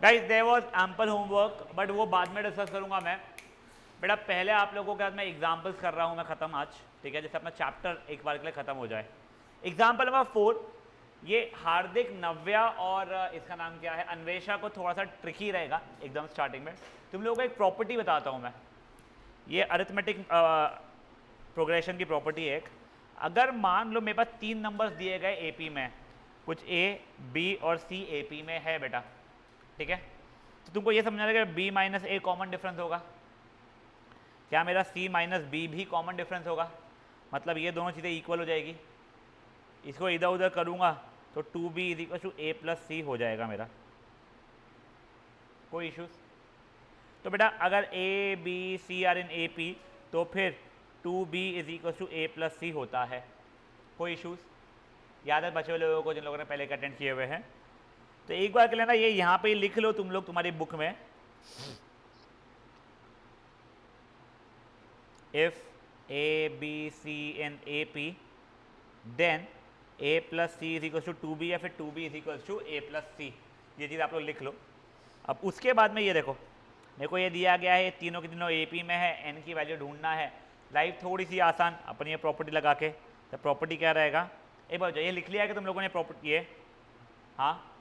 Guys there was ample homework, but वो बाद में डिस्कस करूंगा मैं। बेटा पहले आप लोगों के साथ मैं एग्जाम्पल्स कर रहा हूं मैं खत्म आज, ठीक है, जैसे अपना चैप्टर एक बार के लिए खत्म हो जाए। एग्जाम्पल नंबर 4, ये हार्दिक, नव्या और इसका नाम क्या है, अन्वेषा को थोड़ा सा ट्रिकी रहेगा एकदम स्टार्टिंग में। तुम लोगों को एक प्रॉपर्टी बताता हूं मैं, ये अरिथमेटिक प्रोग्रेशन की प्रॉपर्टी है एक। अगर मान लो मेरे पास 3 नंबर्स दिए गए एपी में, कुछ ए, बी और सी एपी में है बेटा, ठीक है, तो तुमको ये समझना है कि बी माइनस ए कॉमन डिफरेंस होगा, क्या मेरा सी माइनस बी भी कॉमन डिफरेंस होगा, मतलब ये दोनों चीज़ें इक्वल हो जाएगी। इसको इधर उधर करूँगा तो 2b is equal to A plus C हो जाएगा मेरा, कोई इश्यूज। तो बेटा अगर A B C are in A P तो फिर 2b is equal to A plus C होता है, कोई इश्यूज। याद है बचे हुए लोगों को जिन लोगों ने पहले अटेंड किए हुए हैं? तो एक बार के लिए ना ये यहाँ पे लिख लो तुम लोग तुम्हारी बुक में, if A B C in A P then a plus C is equal to 2b या फिर 2b is equal to a plus C, ये चीज़ आप लोग लिख लो। अब उसके बाद में ये देखो, मेरे को ये दिया गया है तीनों के तीनों AP में है, n की वैल्यू ढूंढना है। लाइफ थोड़ी सी आसान, अपनी ये प्रॉपर्टी लगा के, तो प्रॉपर्टी क्या रहेगा, एक बार ये लिख लिया है कि तुम लोगों ने प्रॉपर्टी ये, हाँ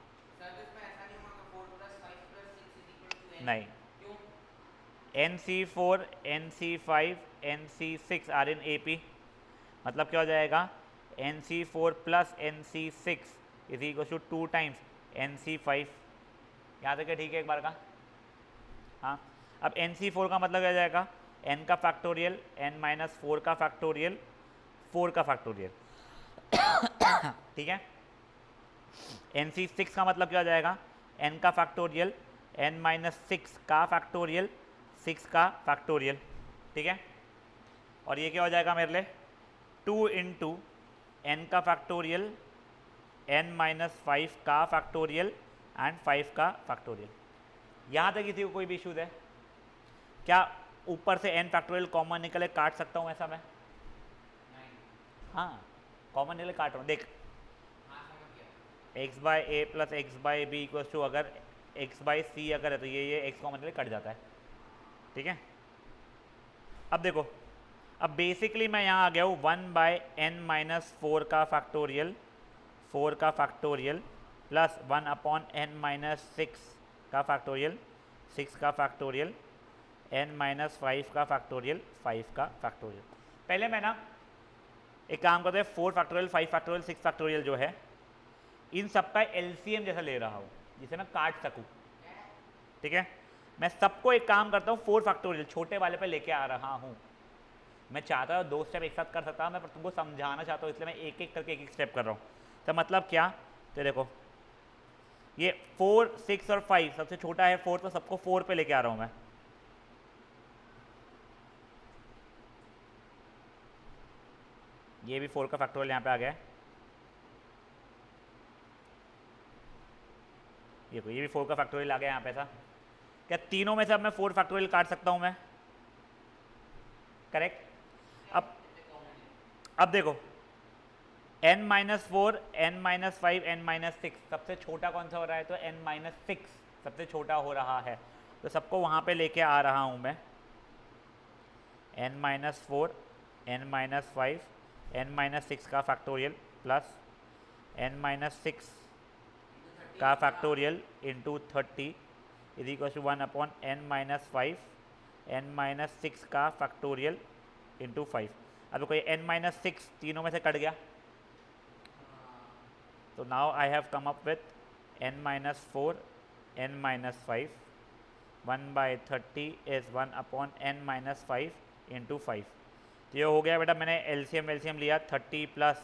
नहीं, NC4 NC5 NC6 are in AP, मतलब क्या हो जाएगा, NC4 plus NC6 is equal to 2 times NC5। यहाँ तक ठीक है एक बार का? हाँ, अब NC4 का मतलब क्या जाएगा, n का फैक्टोरियल, n माइनस 4 का फैक्टोरियल, 4 का फैक्टोरियल, ठीक है। NC6 का मतलब क्या हो जाएगा, n का फैक्टोरियल, n माइनस 6 का फैक्टोरियल, 6 का फैक्टोरियल, ठीक है। और ये क्या हो जाएगा मेरे लिए, 2 इंटू n का फैक्टोरियल, n माइनस 5 का फैक्टोरियल एंड 5 का फैक्टोरियल। यहाँ तक किसी को कोई भी इशू है क्या? ऊपर से n फैक्टोरियल कॉमन निकले, काट सकता हूँ ऐसा मैं? हाँ कॉमन निकले काट रहा हूँ, देख x by A plus x by B equals to, अगर x बाई सी अगर है तो ये x कॉमन निकले कट जाता है, ठीक है। अब देखो, अब बेसिकली मैं यहाँ आ गया हूँ 1 बाई एन माइनस 4 का फैक्टोरियल, 4 का factorial plus 1 upon N minus 6 का फैक्टोरियल, 6 का फैक्टोरियल, एन माइनस 5 का फैक्टोरियल, 5 का फैक्टोरियल। पहले मैं ना एक काम करते हैं, 4 फैक्टोरियल, 5 फैक्टोरियल, 6 फैक्टोरियल जो है इन सबका एलसीएम जैसा ले रहा हूँ जिसे मैं काट सकूँ, ठीक है। मैं सबको एक काम करता हूँ 4 फैक्टोरियल छोटे वाले पे लेके आ रहा हूँ। मैं चाहता हूँ 2 स्टेप एक साथ कर सकता हूँ मैं, पर तुमको समझाना चाहता हूँ इसलिए मैं एक एक करके एक एक स्टेप कर रहा हूँ। तो मतलब क्या, तो देखो ये 4, 6 और 5 सबसे छोटा है 4, तो सबको 4 पे लेके आ रहा हूँ मैं। ये भी 4 का फैक्टोरियल यहाँ पे आ गया है, ये भी 4 का फैक्टोरियल आ गया यहाँ पे। ऐसा क्या तीनों में से अब मैं 4 फैक्टोरियल काट सकता हूँ मैं? करेक्ट। अब देखो n minus 4, n minus 5, n minus 6 सबसे छोटा कौन सा हो रहा है, तो n माइनस 6 सबसे छोटा हो रहा है, तो सबको वहाँ पे लेके आ रहा हूँ मैं। n minus 4, n minus 5, n minus 6 का फैक्टोरियल प्लस n माइनस 6 का factorial into 30 is equal to 1 upon n minus 5, n minus 6 का फैक्टोरियल इंटू 5। अब कोई n माइनस 6 तीनों में से कट गया, तो now I have come up with n minus 4, n minus 5, 1 by 30 is 1 upon n minus 5 into 5। तो ये हो गया बेटा, मैंने एलसीएम लिया 30 plus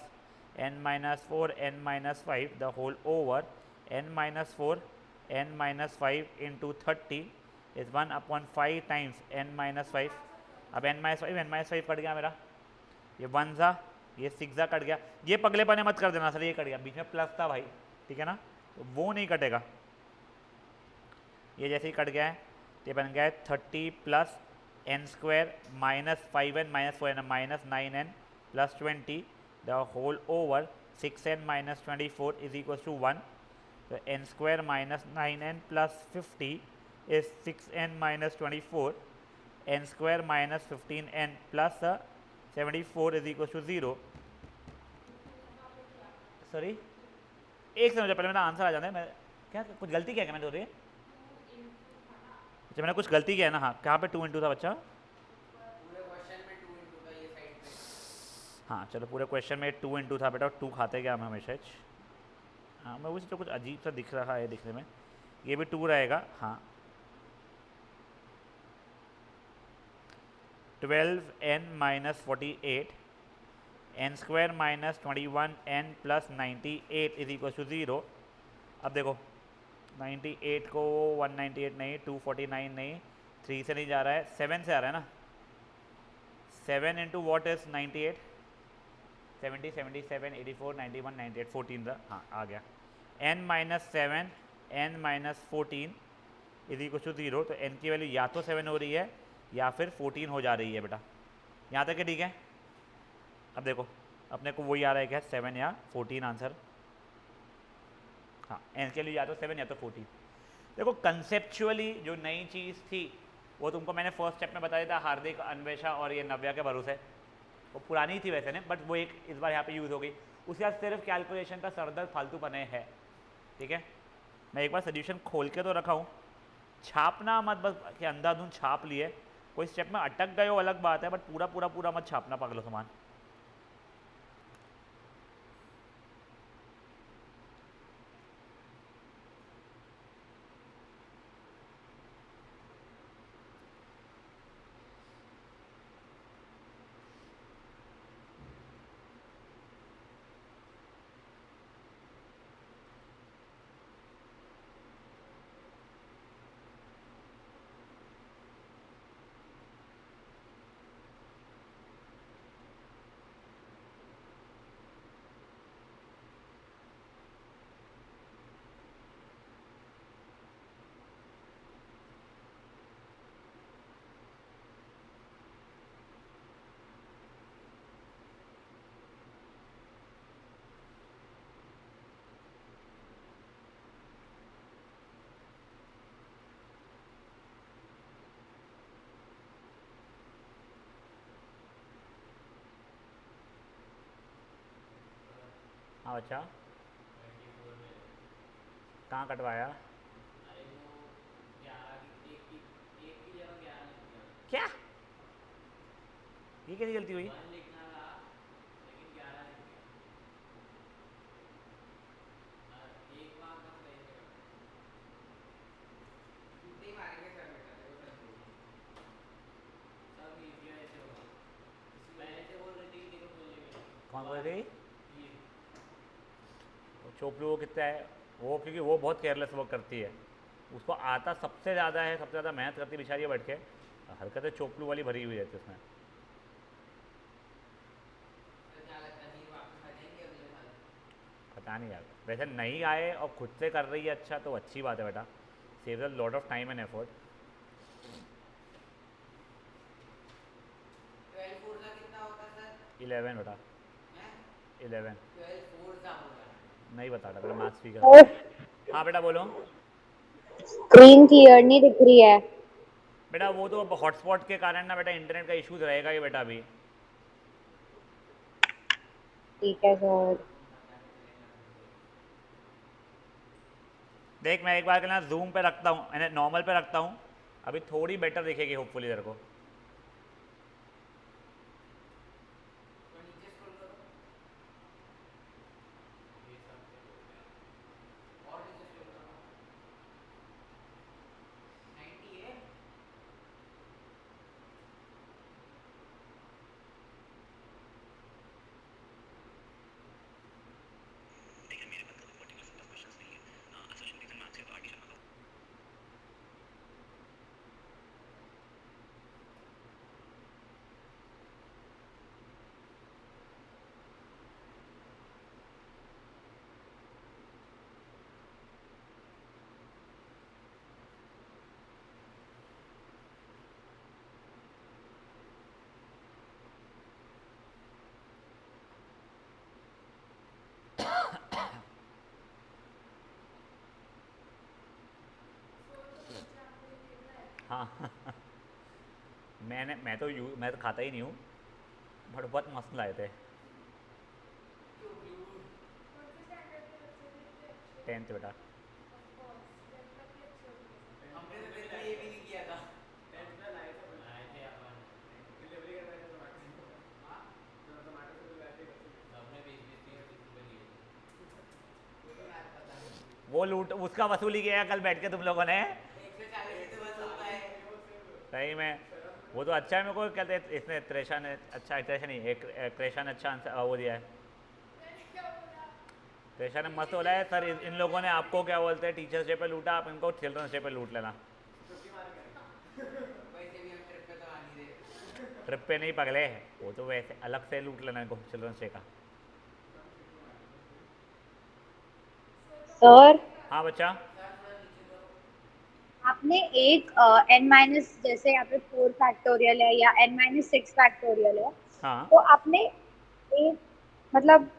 n minus 4 n minus 5 the whole over n minus 4 n minus 5 into 30 is 1 upon 5 times n minus 5। अब n minus 5 cut गया मेरा, ये 1 सा, ये 6 सा कट गया। ये पगले पने मत कर देना सर, ये कट गया, बीच में प्लस था भाई, ठीक है ना, तो वो नहीं कटेगा। ये जैसे ही कट गया है तो ये बन गया है 30 plus n square minus 5n minus 4n minus 9n plus 20 the whole over 6n minus 24 is equal to 1। तो n square minus 9n plus 50 is 6n minus 24, n square minus 15n plus 74 is equal to 0। Sorry, एक second मुझे पहले मेरा answer आ जाता है। मैं क्या कुछ गलती किया क्या मैंने? हो रही है अच्छा, मैंने कुछ गलती किया है ना। हाँ, कहाँ पे 2 इंटू था बच्चा? हाँ चलो, पूरे क्वेश्चन में 2 इंटू था बेटा। 2 खाते क्या हम हमेशा। हाँ, मैं उसी तो कुछ अजीब सा दिख रहा है दिखने में। ये भी 2 रहेगा। हाँ, 12n minus 48, n square minus 21n plus 98 is equal to 0। अब देखो, 98 को 198 नहीं, 249 नहीं, 3 से नहीं जा रहा है, 7 से आ रहा है ना। 7 इंटू वॉट इज 98, 70, 77, 84, 91, 98, 14 था। हाँ, आ गया। n minus 7, n minus 14 is equal to 0। तो n की वैल्यू या तो 7 हो रही है या फिर 14 हो जा रही है बेटा। यहाँ तक है ठीक है। अब देखो, अपने को वही आ रहा है क्या, 7 या 14 आंसर। हाँ, n के लिए या तो 7 या तो 14। देखो, कंसेप्चुअली जो नई चीज़ थी वो तुमको मैंने फर्स्ट स्टेप में बताया था, हार्दिक, अन्वेषा और ये नव्या के भरोसे। वो पुरानी थी वैसे ने, बट वो एक इस बार यहाँ पे यूज़ हो गई। उसके बाद सिर्फ कैलकुलेशन का सरदर्द फालतू बने है। ठीक है, मैं एक बार सोल्यूशन खोल के तो रखा हूँ, छापना मत बस कि अंधाधुंध छाप लिए। कोई स्टेप में अटक गए हो अलग बात है, बट पूरा पूरा पूरा मत छापना पागलो सामान। हाँ बच्चा, कहाँ कटवाया? क्या? ये कैसी गलती हुई? कौन बोल रही? चोपड़ू वो कितना है वो, क्योंकि वो बहुत केयरलेस वर्क करती है। उसको आता सबसे ज़्यादा है, सबसे ज़्यादा मेहनत करती है बेचारी बैठ के। हरकतें चोपड़ू वाली भरी हुई रहती है उसमें। पता नहीं यार, वैसे नहीं आए और खुद से कर रही है अच्छा तो अच्छी बात है बेटा। Save a lot of time and effort. 11 बेटा, 11। नहीं बता रहा बेटा, मैथ्स स्पीकर। हाँ बेटा बोलो। स्क्रीन क्लियर नहीं दिख रही है बेटा वो तो हॉटस्पॉट के कारण ना बेटा, इंटरनेट का इश्यूज रहेगा ही बेटा अभी। ठीक है सर। देख, मैं एक बार के ना जूम पे रखता हूँ, मैंने नॉर्मल पे रखता हूँ, अभी थोड़ी बेटर दिखेगी होपफुली तेरे को। हाँ मैं तो खाता ही नहीं हूँ, बट बहुत मस्त लाए थे। 10th बेटा। हमने तो टेंथ में ये भी नहीं किया था। टेंथ में लाए थे अपन, लाए थे अपन डिलीवरी करवाए थे जोमेटो से। हाँ जोमेटो से बुलवाए थे घर से, सबने 20-20 30 रुपए दिए थे। वो तो यार पता नहीं, वो लूट उसका वसूली किया कल बैठ के तुम लोगों ने। 140 से वसूलता है। सही में वो तो अच्छा है। मेरे को कहते हैं इसने त्रेशा ने अच्छा, त्रेशा नहीं एक क्रेशा ने अच्छा वो दिया है। त्रेशा ने मस्त बोला है सर इन लोगों ने आपको क्या बोलते हैं टीचर्स डे पे लूटा, आप इनको चिल्ड्रंस डे पे लूट लेना। वैसे भी हम ट्रिप पे तो आ नहीं रहे। ट्रिप पे नहीं पगले, वो तो वैसे अलग से लूट लेना इनको चिल्ड्रंस डे का। सर हाँ बच्चा। आपने एक n माइनस, जैसे यहाँ पे 4 फैक्टोरियल है या n माइनस 6 फैक्टोरियल है, हाँ तो आपने एक मतलब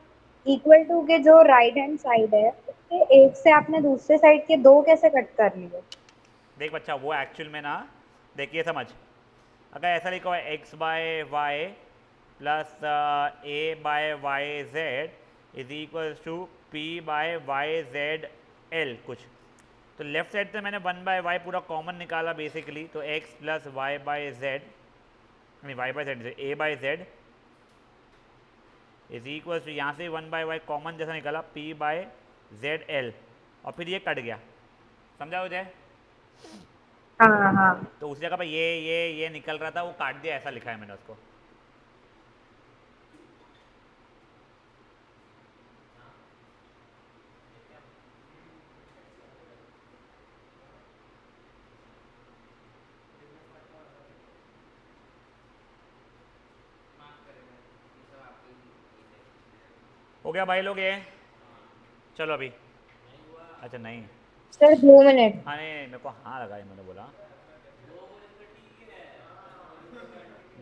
इक्वल टू के जो राइट हैंड साइड है उसके एक से आपने दूसरे साइड के दो कैसे कट कर लिए? देख बच्चा वो एक्चुअल में ना, देखिए समझ, अगर ऐसा लिखा हुआ है X by Y plus A by Y Z is equal to P by Y Z L कुछ, तो लेफ्ट साइड से मैंने 1 बाय वाई पूरा कॉमन निकाला बेसिकली, तो X plus Y by Z, नहीं Y by Z A by Z is equal to यहाँ से 1 बाय वाई कॉमन जैसा निकाला पी बाय जेड एल, और फिर ये कट गया। समझा हो जाए? हाँ हाँ। तो उस जगह पर ये निकल रहा था, वो काट दिया, ऐसा लिखा है मैंने उसको। हो गया भाई लोग ये? चलो अभी, अच्छा नहीं, सर 2 मिनट। हाँ नहीं मेरे को हाँ लगा, मैंने बोला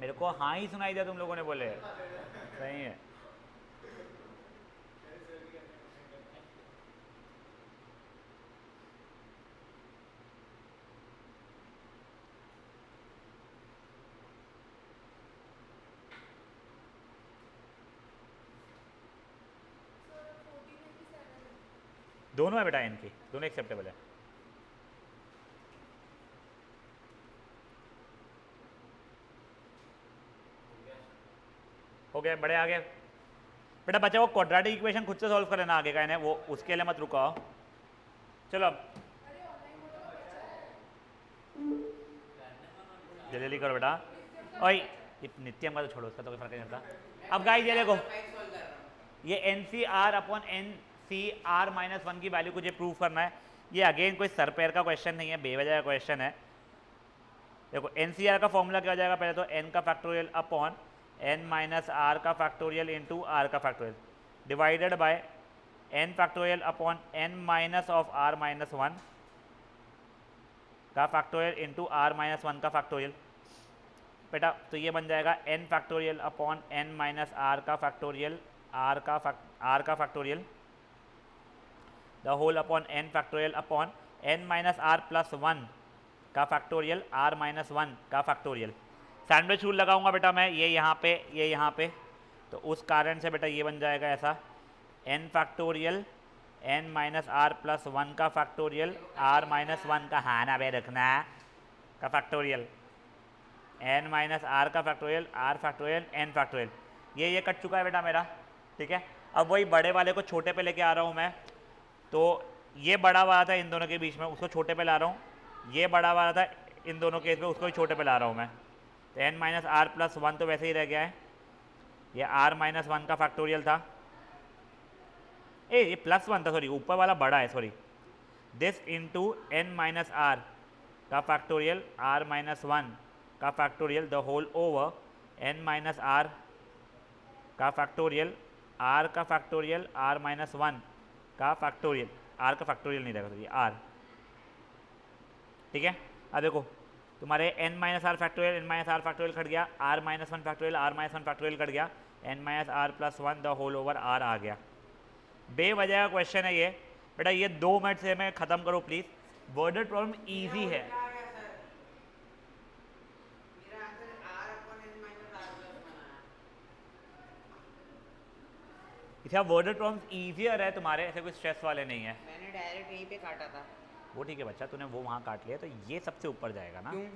मेरे को हाँ ही सुनाई दिया तुम लोगों ने बोले। सही है। दोनों है बेटा, इनकी दोनों एक्सेप्टेबल है। हो गया, बड़े आगे बेटा। बच्चा वो क्वाड्रेटिक इक्वेशन खुद से सॉल्व कर लेना आगे का, इन्हें वो उसके लिए मत रुको। चलो अब जल्दी जल्दी करो बेटा। ओए नित्यम का तो छोड़ो, उसका तो कोई फर्क नहीं पड़ता। अब गाइस ये देखो, ये N C R upon N C R minus one की वैल्यू को ये प्रूव करना है। ये अगेन कोई सर पैर का क्वेश्चन नहीं है, बेवजह का क्वेश्चन है। देखो एन सी आर का फॉर्मूला क्या हो जाएगा, पहले तो एन का factorial upon N minus R का फैक्टोरियल इंटू आर का factorial divided by N factorial upon N minus of R minus one का factorial into R minus one का फैक्टोरियल। बेटा तो ये बन जाएगा N factorial upon N minus R का फैक्टोरियल आर का factorial the whole upon N factorial upon N minus R plus one का फैक्टोरियल आर माइनस वन का फैक्टोरियल। सैंडविच रूल लगाऊंगा बेटा मैं, ये यहाँ पे, तो उस कारण से बेटा ये बन जाएगा ऐसा, N factorial N minus R plus one का फैक्टोरियल आर माइनस वन का हाना बे रखना का फैक्टोरियल एन माइनस आर का factorial R factorial N factorial. ये कट चुका है बेटा मेरा, ठीक है। अब वही बड़े वाले को छोटे पे लेके आ रहा हूँ मैं, तो ये बड़ा वाला था इन दोनों के बीच में, उसको छोटे पे ला रहा हूँ। ये बड़ा वाला था इन दोनों केस में, उसको भी छोटे पे ला रहा हूँ मैं। तो N minus R plus one तो वैसे ही रह गया है, ये आर माइनस वन का फैक्टोरियल था। ये प्लस वन था, सॉरी ऊपर वाला बड़ा है, sorry. This into N minus R का फैक्टोरियल आर माइनस वन का factorial the whole over N minus R का फैक्टोरियल आर का फैक्टोरियल आर माइनस वन का फैक्टोरियल, आर का फैक्टोरियल नहीं रहेगा, तो ये आर, ठीक है। अब देखो तुम्हारे N minus R factorial N minus R factorial cut गया, R minus one factorial R minus one factorial cut गया, N minus R plus one the whole over R आ गया। बेवजह का क्वेश्चन है ये बेटा, ये 2 मिनट से मैं ख़त्म करो प्लीज़। वर्डेड प्रॉब्लम ईजी है। इसका वर्डर प्रॉब्लम्स ईजियर है तुम्हारे, ऐसे कोई स्ट्रेस वाले नहीं है। मैंने डायरेक्ट यहीं पे काटा था। वो ठीक है बच्चा, तूने वो वहाँ काट लिया, तो ये सबसे ऊपर जाएगा ना। क्यों?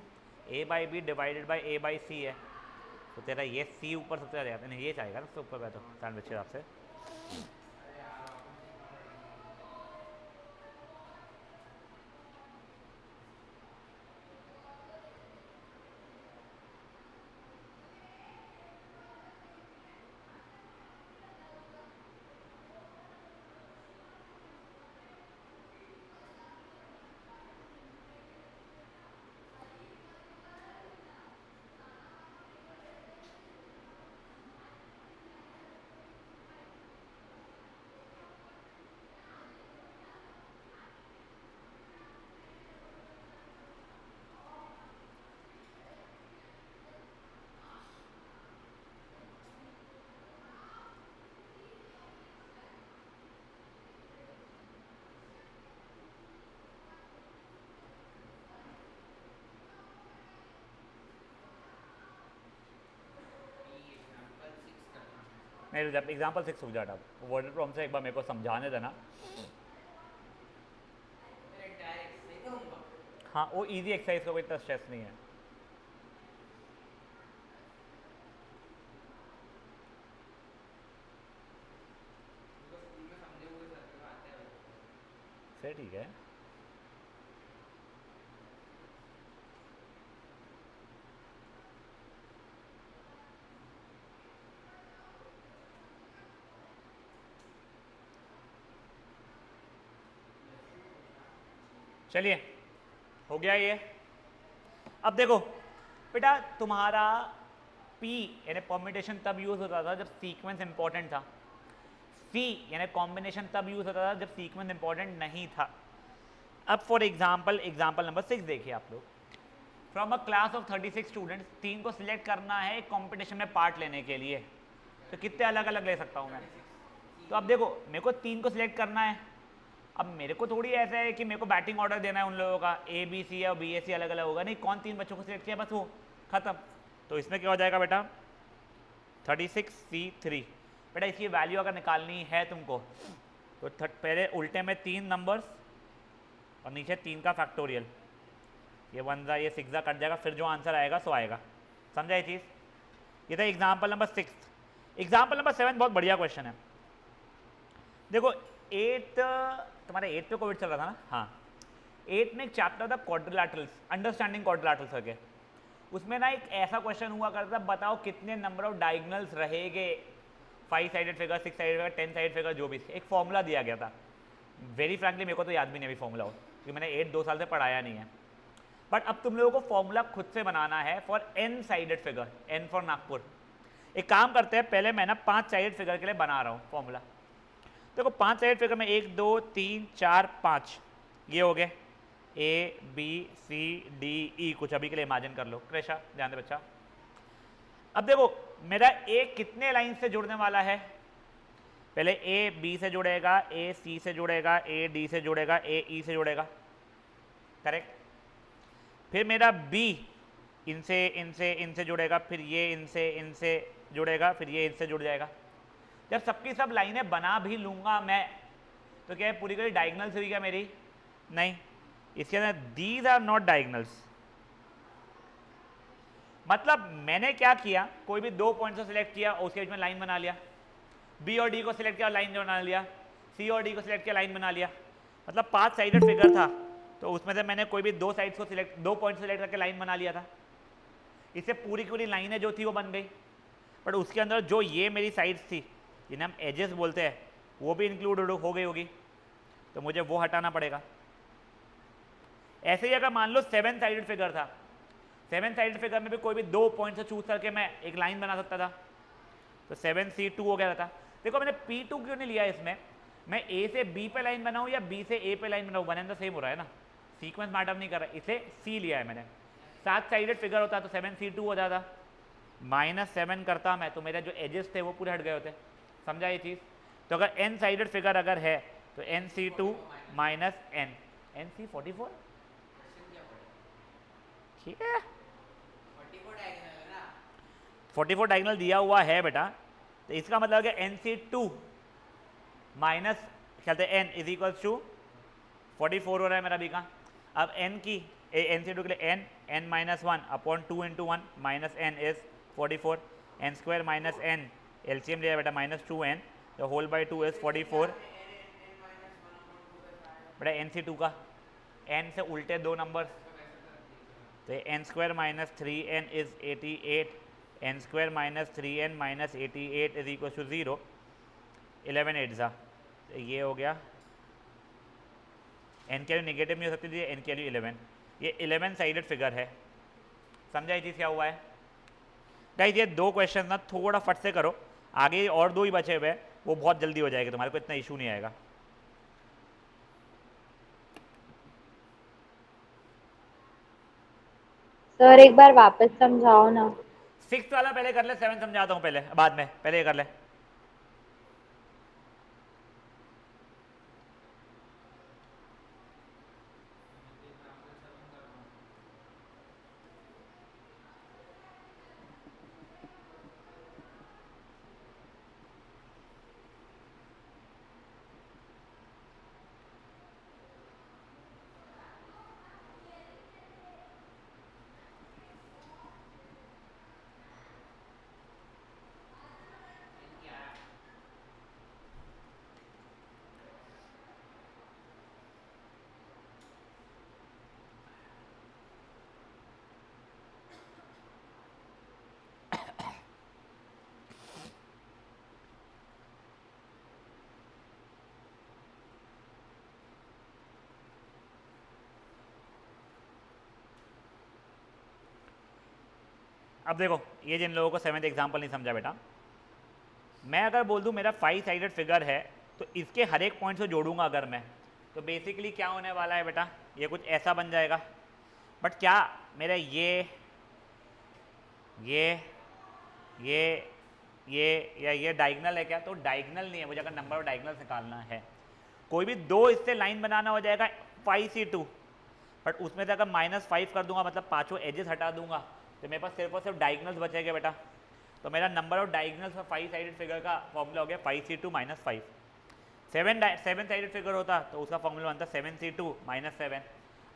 A by B divided by A by C है, तो तेरा ये सी ऊपर सबसे ज़्यादा जाता है, नहीं ये जाएगा ना सबसे ऊपर का, तो सैंडविच के हिसाब से। नहीं जब एग्जाम्पल 6 हो जाता, वर्डर प्रॉब्लम से एक बार मेरे को समझाने देना। डायरेक्ट सही कहूँगा। हाँ वो इजी एक्सरसाइज का कोई इतना स्ट्रेस नहीं है। स्कूल में समझे हुए सर को आता है वो। फिर ठीक है। चलिए हो गया ये। अब देखो बेटा, तुम्हारा P यानी परम्यूटेशन तब यूज होता था जब सीक्वेंस इंपॉर्टेंट था, C यानी कॉम्बिनेशन तब यूज होता था जब सीक्वेंस इंपॉर्टेंट नहीं था। अब फॉर एग्जाम्पल नंबर 6 देखिए आप लोग, from a class of 36 students, 3 को सिलेक्ट करना है एक कॉम्पिटिशन में पार्ट लेने के लिए, तो कितने अलग अलग ले सकता हूँ मैं। तो अब देखो मेरे को 3 को सिलेक्ट करना है, अब मेरे को थोड़ी ऐसा है कि मेरे को बैटिंग ऑर्डर देना है उन लोगों का, ए बी सी और बी ए सी अलग अलग होगा, नहीं कौन 3 बच्चों को सिलेक्ट किया बस वो खत्म। तो इसमें क्या हो जाएगा बेटा 36C3। बेटा इसकी वैल्यू अगर निकालनी है तुमको तो पहले उल्टे में 3 नंबर्स और नीचे 3 का फैक्टोरियल, ये 1 जा ये 6 जा कट जाएगा, फिर जो आंसर आएगा सो आएगा। समझा ये चीज़? ये था एग्जाम्पल नंबर 6। एग्जाम्पल नंबर 7 बहुत बढ़िया क्वेश्चन है। देखो 8 तुम्हारे 8 पे कोविड चल रहा था ना, हाँ 8 में एक चैप्टर था क्वाड्रिलैटरल्स, अंडरस्टैंडिंग क्वाड्रिलैटरल्स करके, उसमें ना एक ऐसा क्वेश्चन हुआ करता, बताओ कितने नंबर ऑफ डायगोनल्स रहेंगे 5 sided figure, 6 sided figure, 10 side figure, जो भी एक फॉर्मूला दिया गया था। वेरी फ्रैंकली मेरे को तो याद भी नहीं अभी फॉर्मूला हो, क्योंकि मैंने 8 2 साल से पढ़ाया नहीं है। बट अब तुम लोगों को फॉर्मूला खुद से बनाना है for n sided figure, n for Nagpur. एक काम करते हैं, पहले मैं ना 5 साइडेड फिगर के लिए बना रहा हूँ फॉर्मूला। देखो 5 साइड फिगर में 1 2 3 4 5 ये हो गए, ए बी सी डी ई, कुछ अभी के लिए इमेजिन कर लो। कृषा ध्यान दे बच्चा। अब देखो मेरा ए कितने लाइन से जुड़ने वाला है, पहले ए बी से जुड़ेगा, ए सी से जुड़ेगा, ए डी से जुड़ेगा, ए ई से जुड़ेगा, करेक्ट। फिर मेरा बी इनसे इनसे इनसे जुड़ेगा, फिर ये इनसे इनसे जुड़ेगा, फिर ये इनसे जुड़ जाएगा। जब सबकी सब लाइनें बना भी लूंगा मैं तो क्या है, पूरी पूरी डायगोनल्स हुई क्या मेरी? नहीं, इसके अंदर दीज आर नॉट डायगोनल्स। मतलब मैंने क्या किया, कोई भी 2 पॉइंट्स को सिलेक्ट किया और उसके बीच में लाइन बना लिया, बी और डी को सिलेक्ट किया और लाइन बना लिया, सी और डी को सिलेक्ट किया लाइन बना लिया। मतलब 5 साइडेड फिगर था तो उसमें से मैंने कोई भी 2 साइड्स को सिलेक्ट, 2 पॉइंट सिलेक्ट करके लाइन बना लिया था। इससे पूरी की पूरी लाइनें जो थी वो बन गई। बट उसके अंदर जो ये मेरी साइड्स थी जिन्हें हम एजेस बोलते हैं वो भी इंक्लूड हो गई होगी, तो मुझे वो हटाना पड़ेगा। ऐसे ही अगर मान लो 7 साइडेड फिगर था, 7 साइडेड फिगर में भी कोई भी 2 पॉइंट से चूज करके मैं एक लाइन बना सकता था, तो 7C2 हो गया था। देखो मैंने P2 क्यों नहीं लिया इसमें, मैं A से B पे लाइन बनाऊँ या B से A पे लाइन बनाऊँ, वन एंड द सेम हो रहा है ना, सीक्वेंस मैटर नहीं कर रहा, इसे C लिया है मैंने। 7 साइडेड फिगर होता तो 7C2 हो जाता, -7 करता मैं तो मेरे जो एजेस थे वो पूरे हट गए होते। समझा ये चीज़? तो अगर n साइडेड फिगर अगर है तो NC2 माइनस n, NC44, ठीक है 44 डायगोनल दिया हुआ है बेटा, तो इसका मतलब है NC2 माइनस चलते n इज इक्वल्स टू 44 हो रहा है मेरा बी का। अब n की एन सी टू के लिए n minus one upon 2 into one minus n is 44, n square minus n LCM लिया बेटा minus 2n the whole by 2 is 44 बेटा एन सी टू का n से उल्टे दो नंबर तो N square minus 3n is 88, N square minus 3n minus 88 is equal to 0, 11 एट ज़ा तो ये हो गया। एन की वैल्यू निगेटिव नहीं हो सकती थी, एन की वैल्यू 11, ये 11 साइडेड फिगर है। समझा ये चीज़ क्या हुआ है गाइस? ये दो क्वेश्चन ना थोड़ा फट से करो, आगे और दो ही बचे हुए हैं वो बहुत जल्दी हो जाएगा, तुम्हारे को इतना इशू नहीं आएगा। सर एक बार वापस समझाओ ना। 6 वाला पहले कर ले, 7 समझाता हूँ पहले, बाद में पहले ये कर ले। अब देखो ये जिन लोगों को 7th एग्जाम्पल नहीं समझा बेटा, मैं अगर बोल दूं मेरा 5 साइडेड फिगर है तो इसके हर एक पॉइंट से जोड़ूंगा अगर मैं, तो बेसिकली क्या होने वाला है बेटा, ये कुछ ऐसा बन जाएगा। बट क्या मेरा ये या ये डायगनल है क्या? तो डायगनल नहीं है, मुझे अगर नंबर ऑफ डायगनल्स निकालना है कोई भी दो इससे लाइन बनाना हो जाएगा 5C2, बट उसमें से अगर -5 कर दूंगा मतलब पांचों एजेस हटा दूंगा तो मेरे पास सिर्फ और सिर्फ डायगनल्स बचेगा बेटा। तो मेरा number of diagonals for 5 sided figure का फॉर्मूला हो गया 5C2 - 5। 7 साइडेड फिगर होता तो उसका फॉर्मूला बनता 7C2 - 7।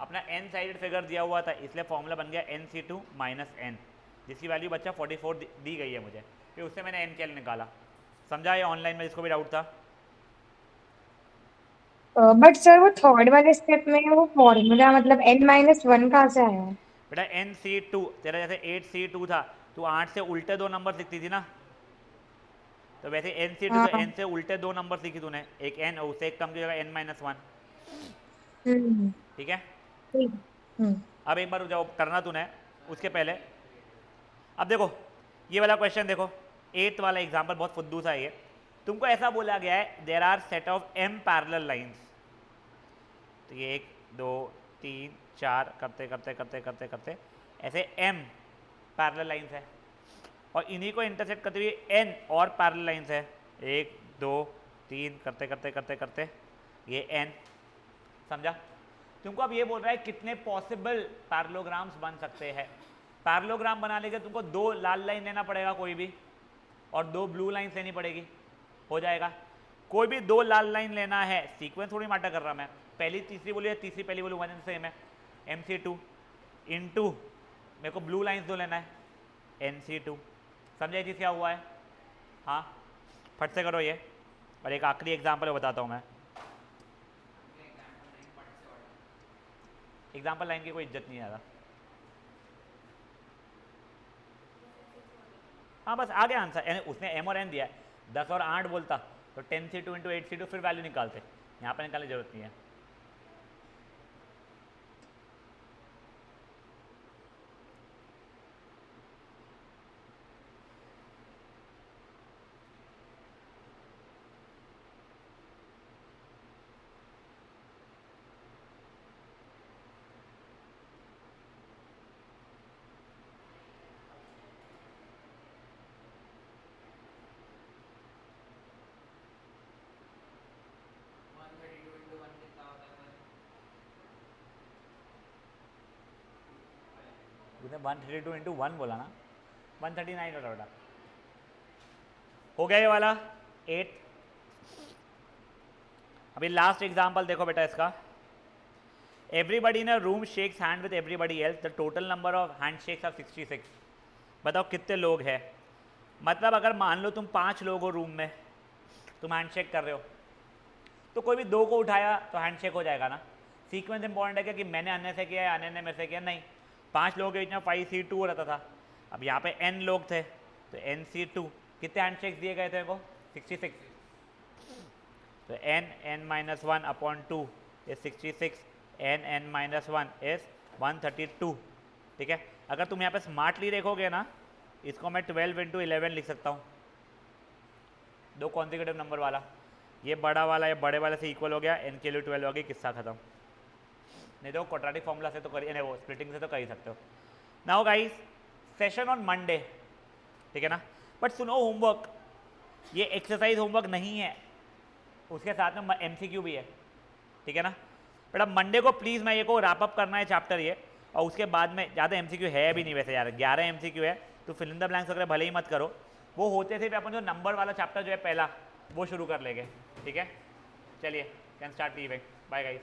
अपना n साइडेड फिगर दिया हुआ था इसलिए फॉर्मूला बन गया nC2 - n, जिसकी वैल्यू बच्चा 44 दी गई है मुझे, फिर उससे मैंने n कैल निकाला। समझा ये ऑनलाइन में जिसको भी डाउट था? बट सर वो थर्ड वाले स्टेप में वो फॉर्मूला मतलब n-1 कहाँ से आया? बेटा nC2 तेरा जैसे 8C2 था तो 8 से उल्टे दो नंबर लिखती थी ना, तो वैसे nC2 तो हाँ। n से उल्टे दो नंबर लिखी तूने, एक n और उससे एक कम की जगह n-1, हम्म। ठीक है। ठीक। अब एक बार जब करना तूने उसके पहले, अब देखो ये वाला क्वेश्चन देखो, 8th वाला एग्जाम्पल बहुत फुद्दू सा है ये। तुमको ऐसा बोला गया है there are set of m parallel lines, तो ये 1 2 3 4 करते करते करते करते करते ऐसे m पैरेलल लाइंस है और इन्हीं को इंटरसेक्ट करते हुए n और पैरेलल लाइंस है, 1 2 3 करते करते करते करते ये n। समझा? तुमको अब ये बोल रहा है कितने पॉसिबल पैरेललोग्राम्स बन सकते हैं। पैरेललोग्राम बनाने के तुमको दो लाल लाइन लेना पड़ेगा कोई भी और दो ब्लू लाइन लेनी पड़ेगी, हो जाएगा। कोई भी दो लाल लाइन लेना है, सीक्वेंस थोड़ी मैटर कर रहा मैं, पहली तीसरी बोली या तीसरी पहली बोलूँ वन सेम है, MC2 इंटू मेरे को ब्लू लाइन्स दो लेना है NC2। समझे चीज़ क्या हुआ है? हाँ फट से करो ये। और एक आखिरी एग्जाम्पल बताता हूँ मैं, एग्जाम्पल लाइन की कोई इज्जत नहीं ज़्यादा। हाँ बस आ गया आंसर, यानी उसने m और n दिया है, 10 और 8 बोलता तो 10C2 × 8C2 फिर वैल्यू निकालते, यहाँ पर निकालने की जरूरत नहीं है। उसने 132 × 1 बोला ना, 139 होता बेटा। हो गया ये वाला 8। अभी लास्ट एग्जाम्पल देखो बेटा इसका, everybody in a room shakes hand with everybody else, the total number of hand shakes are 66। बताओ कितने लोग हैं। मतलब अगर मान लो तुम 5 लोग हो रूम में, तुम हैंड शेक कर रहे हो, तो कोई भी 2 को उठाया तो हैंड शेक हो जाएगा ना। सीक्वेंस इंपॉर्टेंट है क्या कि मैंने अन्य से किया है, अन्य ने मेरे से किया, नहीं। 5 लोगों के बीच में 5C2 हो रहता था। अब यहाँ पे n लोग थे तो NC2, कितने हैंड शेक्स दिए गए थे को 66, तो n(n-1) upon 2 is 66, n(n-1) is 132। ठीक है, अगर तुम यहाँ पे स्मार्टली देखोगे ना, इसको मैं 12 × 11 लिख सकता हूँ, 2 कॉन्जिक्यूटिव नंबर वाला। ये बड़ा वाला ये बड़े वाले से इक्वल हो गया, n के लिए 12 हो गई, किस्सा खत्म। नहीं तो क्वाड्रेटिक फॉर्मूला से तो कर, नहीं वो स्प्लिटिंग से तो कर ही सकते हो। Now guys, session on Monday, ठीक है ना। बट सुनो, होमवर्क, ये एक्सरसाइज होमवर्क नहीं है, उसके साथ में MCQ भी है, ठीक है ना। बट अब मंडे को प्लीज़ मैं ये को रैप अप करना है चैप्टर ये, और उसके बाद में ज़्यादा MCQ है भी नहीं वैसे यार, 11 MCQ है, तो फिल इन द ब्लैंक्स वगैरह भले ही मत करो, वो होते थे भी अपन जो नंबर वाला चैप्टर जो है पहला वो शुरू कर लेंगे, ठीक है। चलिए, can start leaving, bye guys.